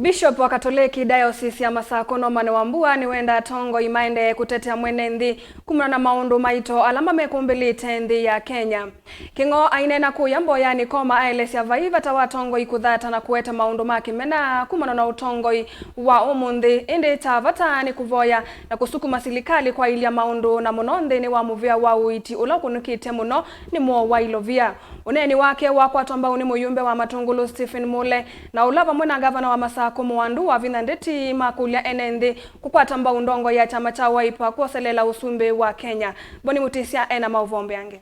Bishop wa Katoleki Diocese ya Masaku Norman Wambua niwenda atongoi maendeeye kutetea mwenenthi kumana maundu maito alama mekumbilite nthi ya Kenya. Kingo aineenea kuya mboyani koma aelesya vata wa atongoi kuthata na kuete maundu ma kimena kumana na utongoi wa umunthi indi ta vata ni kuvoya na kusukuma serikali kwa ilia maundu na muno nthini wa muvia wa uiti ula kunukite muno ni muo wa ilovia. Uneni wake wakwatwa Mbau ni muyumbe wa Matungulu Stephen Mule na ula pamwe na gavana wa Masaku Wavinya Ndeti Makulya Enenthi kukwata Mbau ndongo ya chama cha Wiper kuoselela usumbe wa Kenya. Boni mutisia ena mauvombe yange.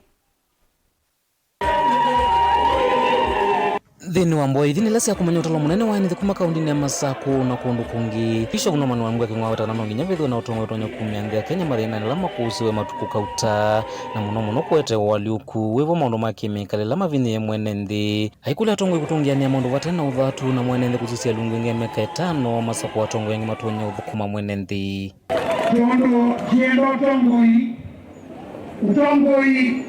Thini wa Mboya thini lasi ya kumanya utalo munene wa enenthi kuma kaundini ya Masaku na kundu kungi. Bishop Norman Wambua kingwa wata nano nginya vethwe na utongoi tonya kumia nthi ya Kenya marina nilama kuusiwe matuku kauta na muno kuete waliuku wevo maundu ma kimikali lama vini ya mwenenthi. Haikuli atongoi kutungiania maundu vata na uthatu na mwenenthi kuzisia lungu inge meka 5 Masaku atongoi yangi matonya uthukuma mwenenthi. Kiondo utongoi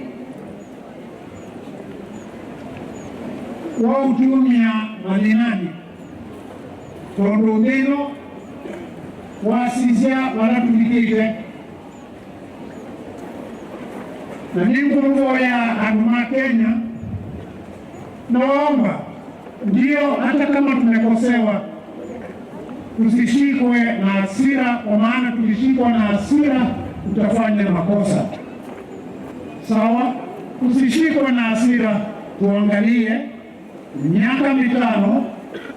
wa utumia malinani tondo ndino wasisia wanatulikite na nimkuruvoya anuma Kenya naomba ndio hata kama tumekosewa tusishikwe na hasira, kwa maana tulishikwa na hasira tutafanya makosa. Sawa, tusishikwe na hasira, tuangalie miaka 5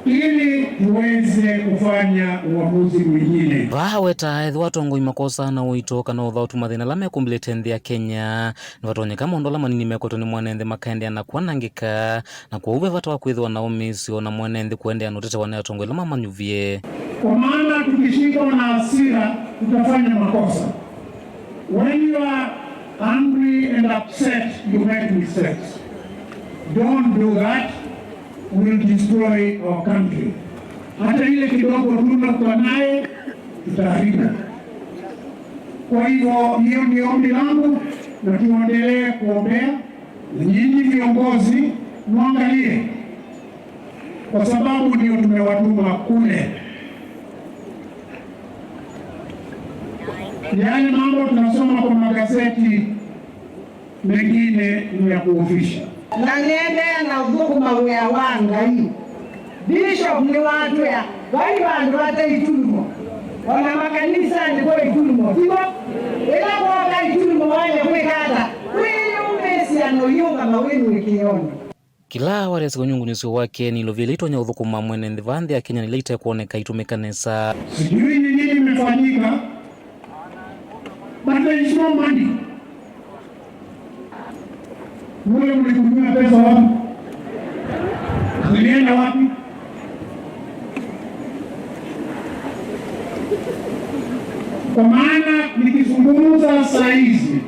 ili tuweze kufanya uamuzi mwingine. Weta ethi watongoi makosa na uito kana uthautu mathina la mekumbilite nthi ya Kenya ni watonyeka mondo la manini mekoto ni mwenenthi makaendea na kwanangika na kwa uve vata wa kwithwa na umisio na mwenenthi kuendea na utete wane atongoi la mamanyuvie. Kwa maana tukishikwa na hasira tutafanya makosa. When you are angry and upset, you make mistakes. Don't do that. Will destroy our country. Hata ile kidogo tunakuwa naye tutaharibu. Kwa hivyo hiyo ni ombi langu na tuendelee kuombea na nyinyi viongozi muangalie, kwa sababu ndio tumewatuma kule. Yale mambo tunasoma kwa magazeti mengine ni ya kuofisha. Na nienenea na uthukuma wea wa Ngai. Bishop ni watu ya wali bandu bata itulumo wana makanisa ni kwa itulumo tigo ila kwa itulumo wale kwikata kwiyumesi anoyunga mawinu ikiona kila waresi kunyungu nisio wake ni lovilito nya uthukuma mwenenthi vanthi ya Kenya nileite kuoneka itumekanesa. Sijui ni nini imefanyika, but there is no money. Mule mlikumia pesa wapi? Zilienda wapi? Kwa maana nikizungumza saa hizi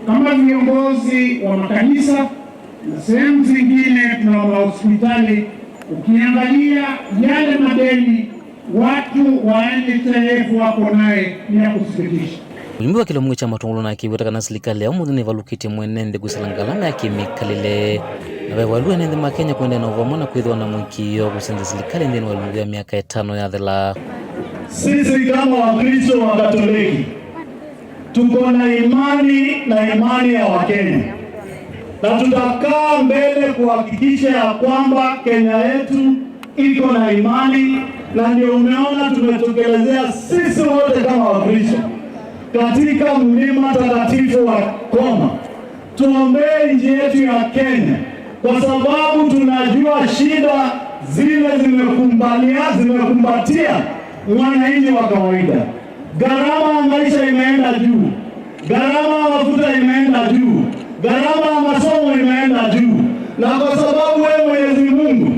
kama viongozi wa makanisa na sehemu zingine tuna hospitali, ukiangalia yale madeni watu wa NHIF wako naye ni ya kusikitisha. Ulimi wa kila mwe cha Matungulu na kiweta kana serikali ya umuthi ni valukite mwenenthi gusalangalama ya kimikalile na wewalu enenthi ma Kenya kuendea na uvamona kwithwa na mwikio kusenza serikali nthini walungia miaka 5 ya thela. Sisi kama Wakristo wa Katoleki tuko na imani ya Wakenya na tutakaa mbele kuhakikisha ya kwamba Kenya yetu iko na imani, na ndio umeona tumetokelezea sisi wote kama Wakristo katika mlima takatifu wa Koma. Tuombee nchi yetu ya Kenya kwa sababu tunajua shida zile zimekumbatia mwananchi wa kawaida. Gharama ya maisha imeenda juu, gharama ya mafuta imeenda juu, gharama ya masomo imeenda juu, na kwa sababu wewe Mwenyezi Mungu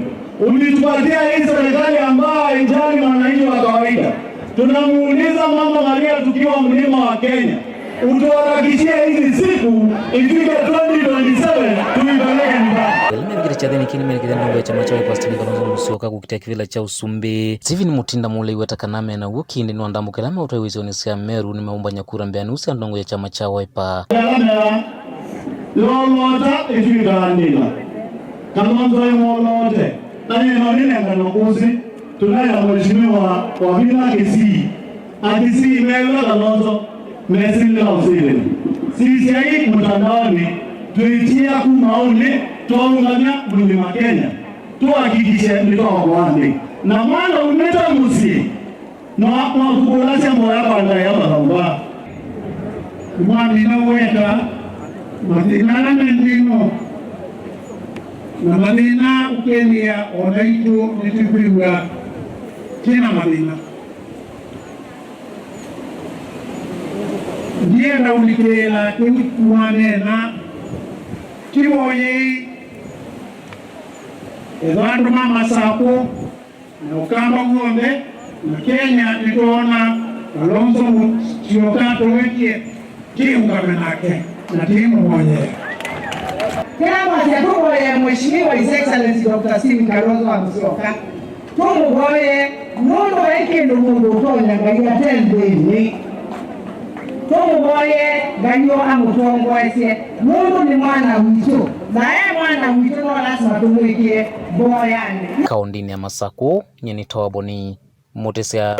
ulitupatia hii serikali ambayo haijali mwananchi wa kawaida, tunamuuliza Mama Maria tukiwa mlima wa Kenya utuharakishie hizi siku ifike 2027 tuipeleke nyumbani. Elime cha thini kini mene ya chama cha Wiper Kalonzo Musyoka kukitea kivila cha usumbi. Stephen Mutinda Mule weta kaname na uki ndi nuandamu kelame utawezi onisia Meru ni maumba nyakura mbeani usi andongo ya chama cha Wiper. Lolota ifika andila Kalonzo ya mwolote na nino nile nganokuzi tunaye Mheshimiwa Wavinya Ndeti akisi Wiper Kalonzo Musyoka. Sisi hii mtandaoni tuitia kumaoni tuunganya mlima Kenya. Tuhakikishe ndio wande. Na mwana umeta musi. Na kukulya Mboya banda ya Mbau. Mwami niwenda mathina mendino na mathina ukenia onaitu nitikuigua kina mathina ndienda ulikela kiwanena kiwoyi evandu Masaku na ukamba ng'ombe na Kenya nituona Kalonzo Musyoka tuwekie kiungame nake na timu mwenyewe. Kama atongoi Mheshimiwa His Excellency Dr. Stephen Kalonzo Musyoka tumugoye mundu ekindu mundu utonya ngai atendeni tumugoye ngai amutongoesye mundu ni mwana witu na mwana witu no lazima tumwikie mboyani. Kaundini ya Masaku nyeni toboni mutesya